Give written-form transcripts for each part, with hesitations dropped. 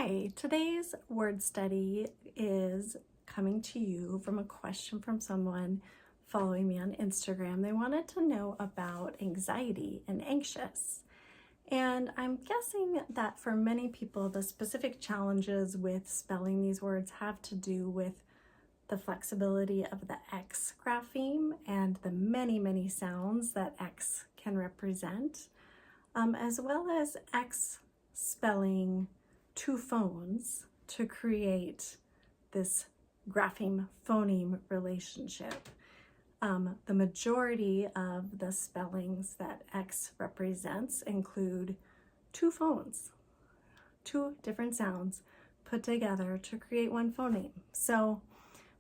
Hi, today's word study is coming to you from a question from someone following me on Instagram. They wanted to know about anxiety and anxious. And I'm guessing that for many people, the specific challenges with spelling these words have to do with the flexibility of the X grapheme and the many sounds that X can represent, as well as X spelling two phones to create this grapheme phoneme relationship. The majority of the spellings that X represents include two phones, two different sounds put together to create one phoneme. So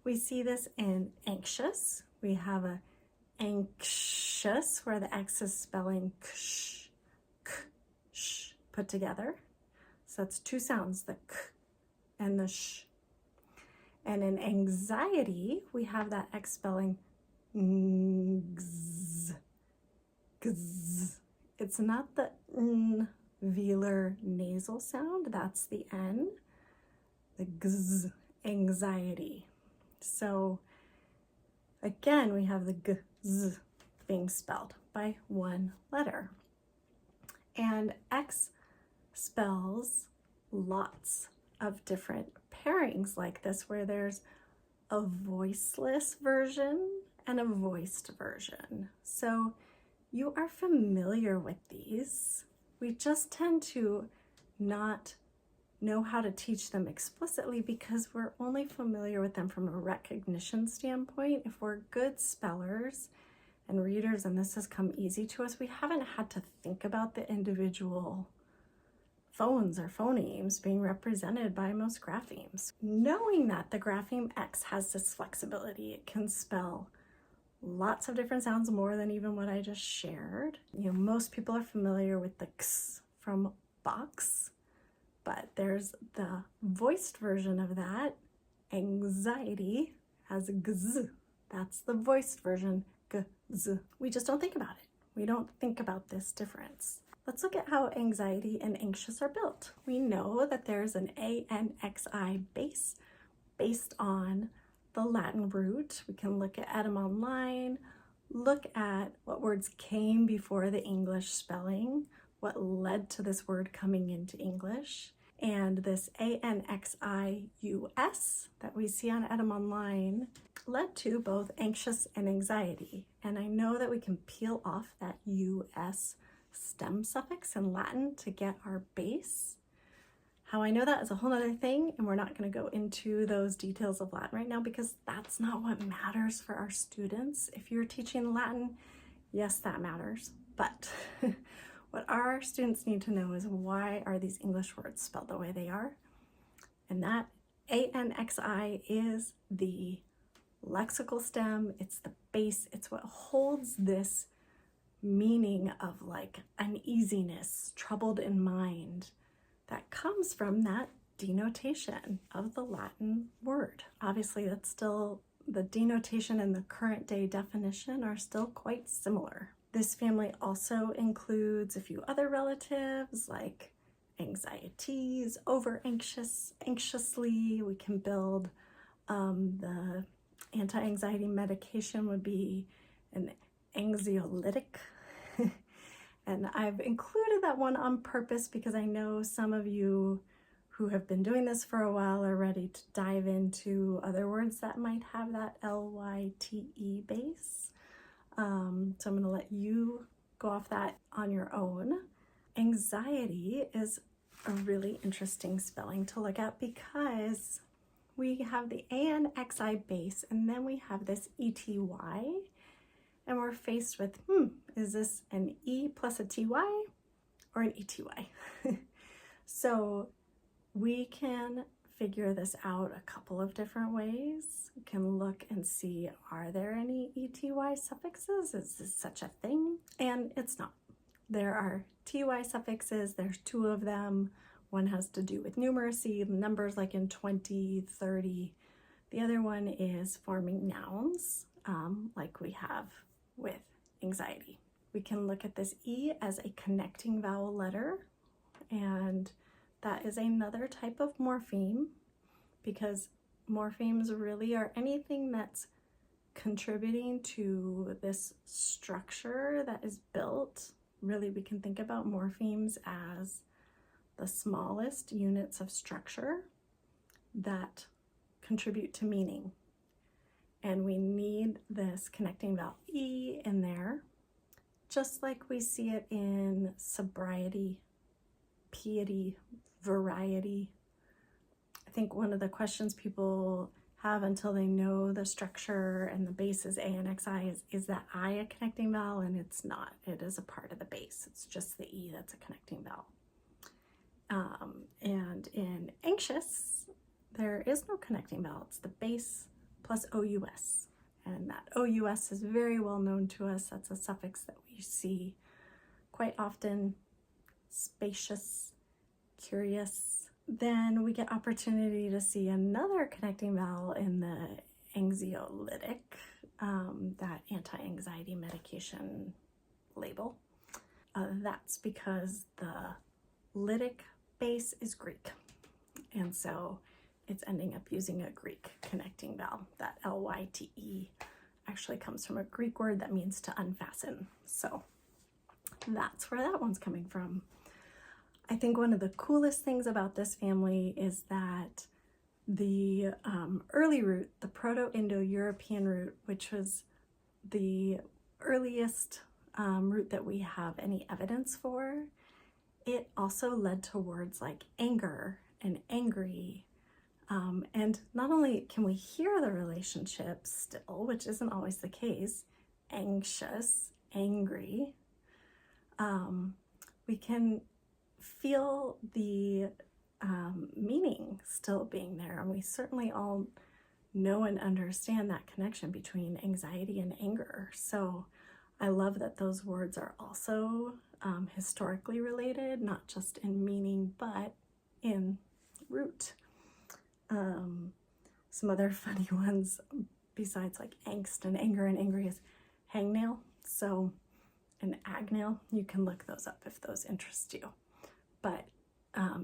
we see this in anxious. We have a anxious where the X is spelling ksh, k, sh put together. So that's two sounds, the k and the sh. And in anxiety, we have that X spelling gz, gz. It's not the n velar nasal sound, that's the N, the gz, anxiety. So again, we have the gz being spelled by one letter. And X spells lots of different pairings like this, where there's a voiceless version and a voiced version. So you are familiar with these. We just tend to not know how to teach them explicitly because we're only familiar with them from a recognition standpoint. If we're good spellers and readers and this has come easy to us, we haven't had to think about the individual phones or phonemes being represented by most graphemes. Knowing that the grapheme X has this flexibility, it can spell lots of different sounds, more than even what I just shared. Most people are familiar with the X from box, but there's the voiced version of that. Anxiety has a gz. That's the voiced version, gz. We just don't think about it. We don't think about this difference. Let's look at how anxiety and anxious are built. We know that there's an ANXI base based on the Latin root. We can look at Edom Online, look at what words came before the English spelling, what led to this word coming into English. And this ANXIUS that we see on Edom Online led to both anxious and anxiety. And I know that we can peel off that US stem suffix in Latin to get our base. How I know that is a whole other thing, and we're not going to go into those details of Latin right now because that's not what matters for our students. If you're teaching Latin, yes, that matters. But what our students need to know is, why are these English words spelled the way they are? And that ANXI is the lexical stem, it's the base, it's what holds this meaning of like uneasiness, troubled in mind, that comes from that denotation of the Latin word. Obviously, that's still, the denotation and the current day definition are still quite similar. This family also includes a few other relatives like anxieties, over anxious, anxiously. We can build the anti-anxiety medication would be an anxiolytic. And I've included that one on purpose because I know some of you who have been doing this for a while are ready to dive into other words that might have that LYTE base. So I'm going to let you go off that on your own. Anxiety is a really interesting spelling to look at because we have the ANXI base and then we have this ETY. And we're faced with, is this an E plus a TY or an ETY? So we can figure this out a couple of different ways. We can look and see, are there any ETY suffixes? Is this such a thing? And it's not. There are TY suffixes, there's two of them. One has to do with numeracy, numbers like in 20, 30. The other one is forming nouns, like we have with anxiety. We can look at this E as a connecting vowel letter, and That is another type of morpheme, because morphemes really are anything that's contributing to this structure that is built. Really, we can think about morphemes as the smallest units of structure that contribute to meaning. And we need this connecting vowel E in there, just like we see it in sobriety, piety, variety. I think one of the questions people have until they know the structure and the base is A and XI is that I a connecting vowel? And it's not. It is a part of the base. It's just the E that's a connecting vowel. And in anxious, there is no connecting vowel. It's the base plus OUS. And that OUS is very well known to us. That's a suffix that we see quite often. Spacious, curious. Then we get opportunity to see another connecting vowel in the anxiolytic, that anti-anxiety medication label. That's because the lytic base is Greek. And so it's ending up using a Greek connecting vowel. That L-Y-T-E actually comes from a Greek word that means to unfasten. So that's where that one's coming from. I think one of the coolest things about this family is that the early root, the Proto-Indo-European root, which was the earliest root that we have any evidence for, it also led to words like anger and angry. And not only can we hear the relationship still, which isn't always the case, anxious, angry, we can feel the meaning still being there. And we certainly all know and understand that connection between anxiety and anger. So I love that those words are also historically related, not just in meaning, but in root. Some other funny ones besides like angst and anger and angry is hangnail. So an agnail, you can look those up if those interest you. But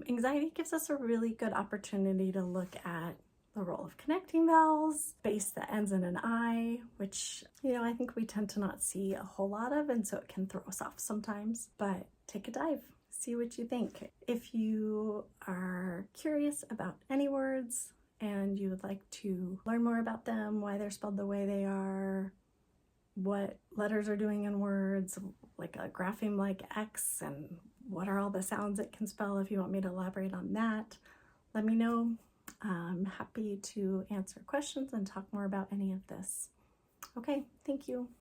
anxiety gives us a really good opportunity to look at the role of connecting vowels, base that ends in an I, which, I think we tend to not see a whole lot of, and so it can throw us off sometimes, but take a dive, see what you think. If you are curious about any words and you would like to learn more about them, why they're spelled the way they are, what letters are doing in words, like a grapheme like X, and what are all the sounds it can spell, if you want me to elaborate on that, let me know. I'm happy to answer questions and talk more about any of this. Okay, thank you.